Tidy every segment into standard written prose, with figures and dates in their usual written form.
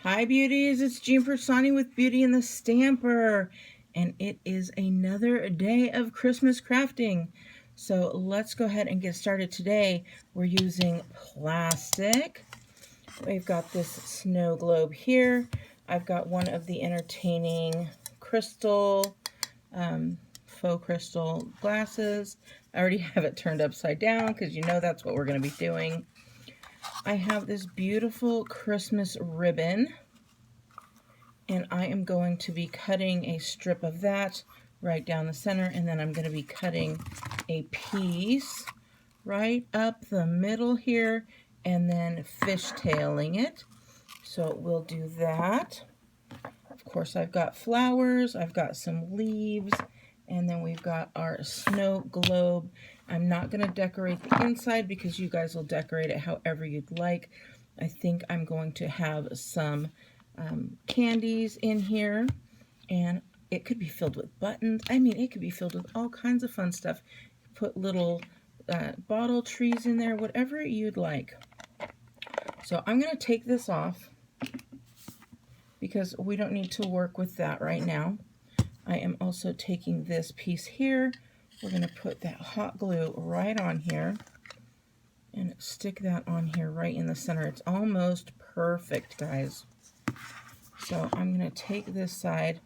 Hi beauties, it's Jean Piersanti with Beauty and the Stamper, and it is another day of Christmas crafting. So let's go ahead and get started. Today we're using plastic. We've got this snow globe here. I've got one of the entertaining crystal, faux crystal glasses. I already have it turned upside down because you know that's what we're going to be doing. I have this beautiful Christmas ribbon, and I am going to be cutting a strip of that right down the center, and then I'm going to be cutting a piece right up the middle here and then fishtailing it. So we'll do that. Of course, I've got flowers, I've got some leaves, and then we've got our snow globe. I'm not going to decorate the inside because you guys will decorate it however you'd like. I think I'm going to have some candies in here, and it could be filled with buttons. I mean, it could be filled with all kinds of fun stuff. Put little bottle trees in there, whatever you'd like. So I'm going to take this off because we don't need to work with that right now. I am also taking this piece here. We're going to put that hot glue right on here and stick that on here right in the center. It's almost perfect, guys. So I'm going to take this side,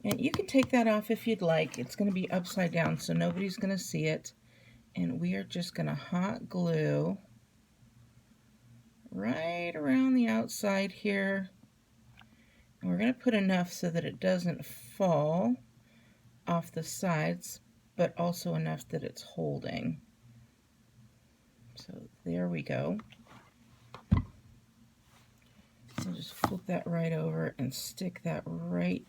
and you can take that off if you'd like. It's going to be upside down, so nobody's going to see it. And we are just going to hot glue right around the outside here. And we're going to put enough so that it doesn't fall off the sides, but also enough that it's holding. So there we go. So just flip that right over and stick that right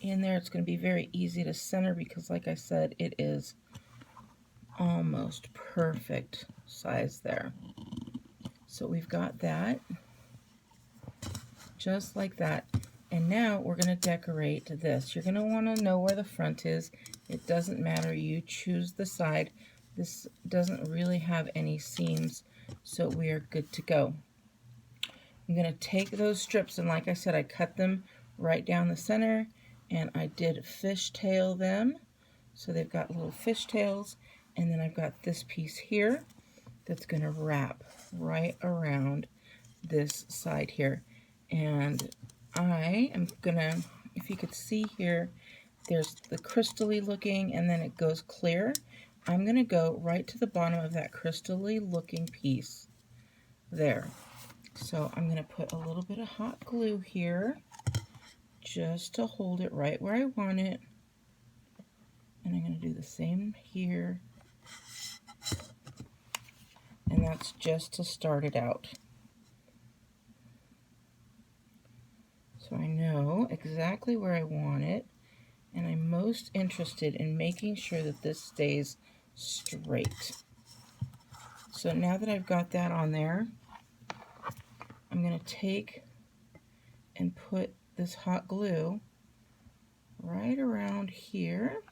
in there. It's going to be very easy to center because, like I said, it is almost perfect size there. So we've got that just like that. And now we're going to decorate this. You're going to want to know where the front is. It doesn't matter. You choose the side. This doesn't really have any seams, so we are good to go. I'm going to take those strips, and like I said, I cut them right down the center, and I did fishtail them. So they've got little fishtails, and then I've got this piece here that's going to wrap right around this side here. And I am gonna, if you could see here, there's the crystally looking and then it goes clear. I'm gonna go right to the bottom of that crystally looking piece there. So I'm gonna put a little bit of hot glue here just to hold it right where I want it. And I'm gonna do the same here. And that's just to start it out. So I know exactly where I want it, and I'm most interested in making sure that this stays straight. So now that I've got that on there, I'm going to take and put this hot glue right around here,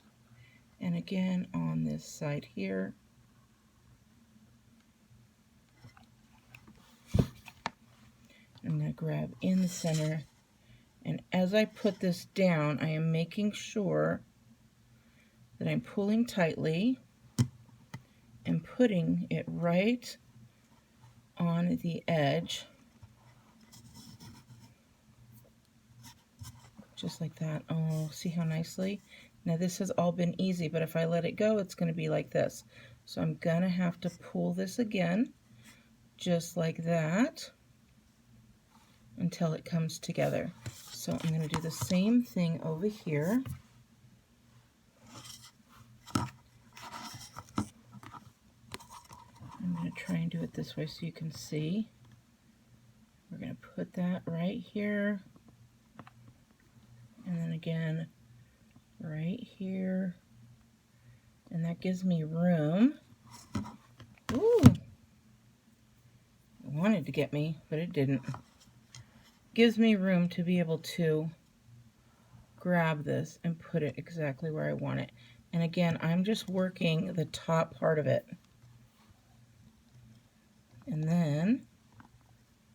and again on this side here. I'm going to grab in the center. And as I put this down, I am making sure that I'm pulling tightly and putting it right on the edge, just like that. Oh, see how nicely? Now this has all been easy, but if I let it go, it's going to be like this. So I'm going to have to pull this again, just like that, until it comes together. So I'm going to do the same thing over here. I'm going to try and do it this way so you can see. We're going to put that right here, and then again right here, and that gives me room. Ooh! It wanted to get me, but it didn't. Gives me room to be able to grab this and put it exactly where I want it. And again, I'm just working the top part of it. And then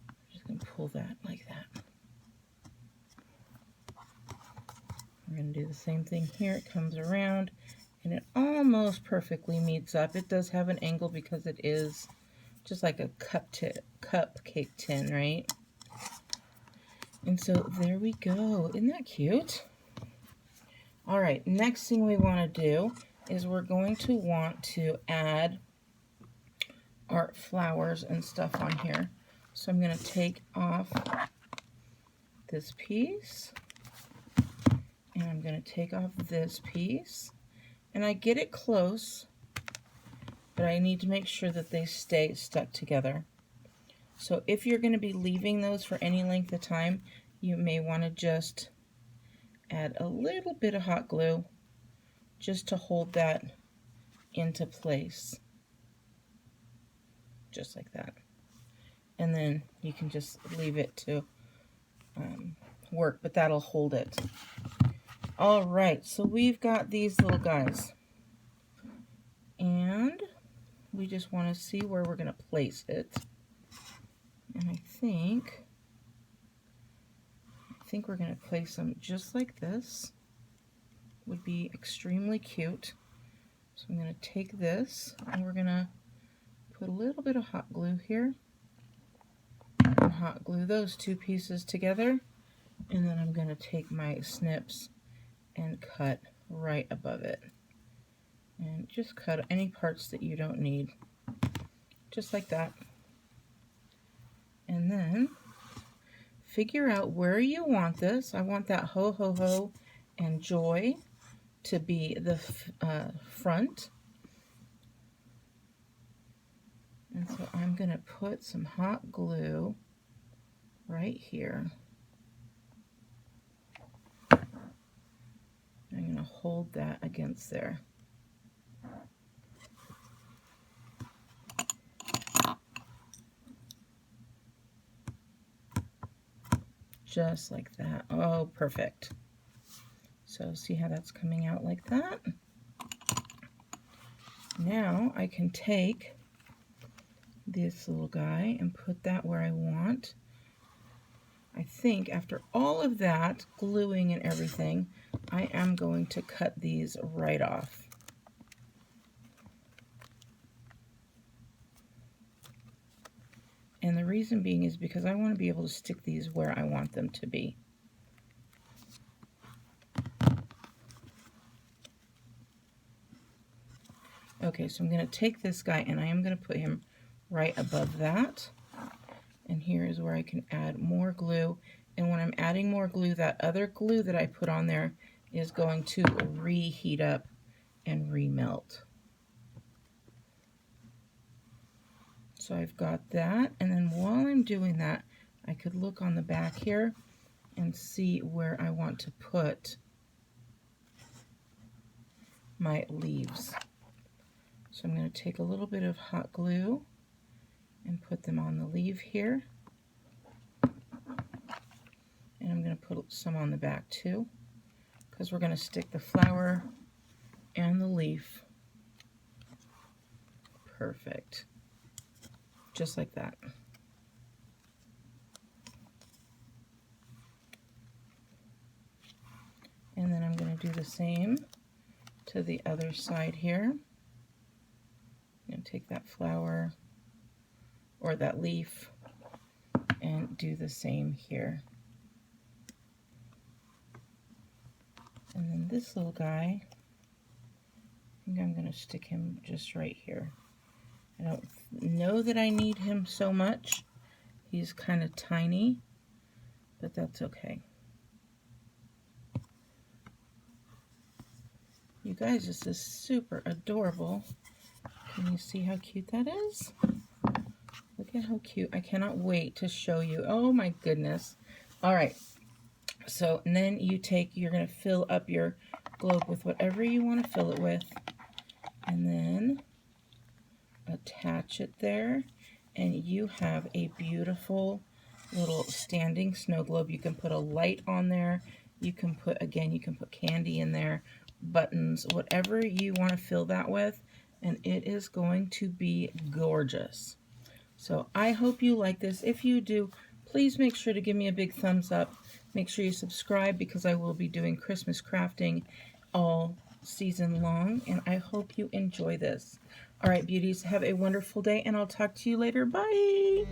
I'm just going to pull that like that. We're going to do the same thing here. It comes around and it almost perfectly meets up. It does have an angle because it is just like a cupcake tin, right? And so there we go. Isn't that cute? All right, next thing we want to do is we're going to want to add our flowers and stuff on here. So I'm going to take off this piece, and I'm going to take off this piece, and I get it close, but I need to make sure that they stay stuck together. So if you're going to be leaving those for any length of time, you may want to just add a little bit of hot glue just to hold that into place, just like that. And then you can just leave it to work, but that'll hold it. All right, so we've got these little guys, and we just want to see where we're going to place it. And I think we're going to place them just like this. Would be extremely cute. So I'm going to take this, and we're going to put a little bit of hot glue here, and hot glue those two pieces together, and then I'm going to take my snips and cut right above it, and just cut any parts that you don't need, just like that. And then figure out where you want this. I want that ho ho ho and joy to be the front. And so I'm going to put some hot glue right here. I'm going to hold that against there. Just like that. Oh, perfect. So see how that's coming out like that? Now I can take this little guy and put that where I want. I think after all of that gluing and everything, I am going to cut these right off. And the reason being is because I want to be able to stick these where I want them to be. Okay, so I'm going to take this guy and I am going to put him right above that. And here is where I can add more glue. And when I'm adding more glue, that other glue that I put on there is going to reheat up and remelt. So I've got that, and then while I'm doing that, I could look on the back here and see where I want to put my leaves. So I'm going to take a little bit of hot glue and put them on the leaf here. And I'm going to put some on the back too, because we're going to stick the flower and the leaf. Perfect. Just like that. And then I'm going to do the same to the other side here. I'm going to take that flower or that leaf and do the same here. And then this little guy, I think I'm going to stick him just right here. I don't know that I need him so much. He's kind of tiny, but that's okay. You guys, this is super adorable. Can you see how cute that is? Look at how cute. I cannot wait to show you. Oh my goodness. All right. So, and then you're going to fill up your globe with whatever you want to fill it with. And then attach it there. And you have a beautiful little standing snow globe. You can put a light on there. You can put, again, you can put candy in there, buttons, whatever you want to fill that with. And it is going to be gorgeous. So I hope you like this. If you do, please make sure to give me a big thumbs up. Make sure you subscribe because I will be doing Christmas crafting all season long, and I hope you enjoy this. All right, beauties, have a wonderful day, and I'll talk to you later. Bye!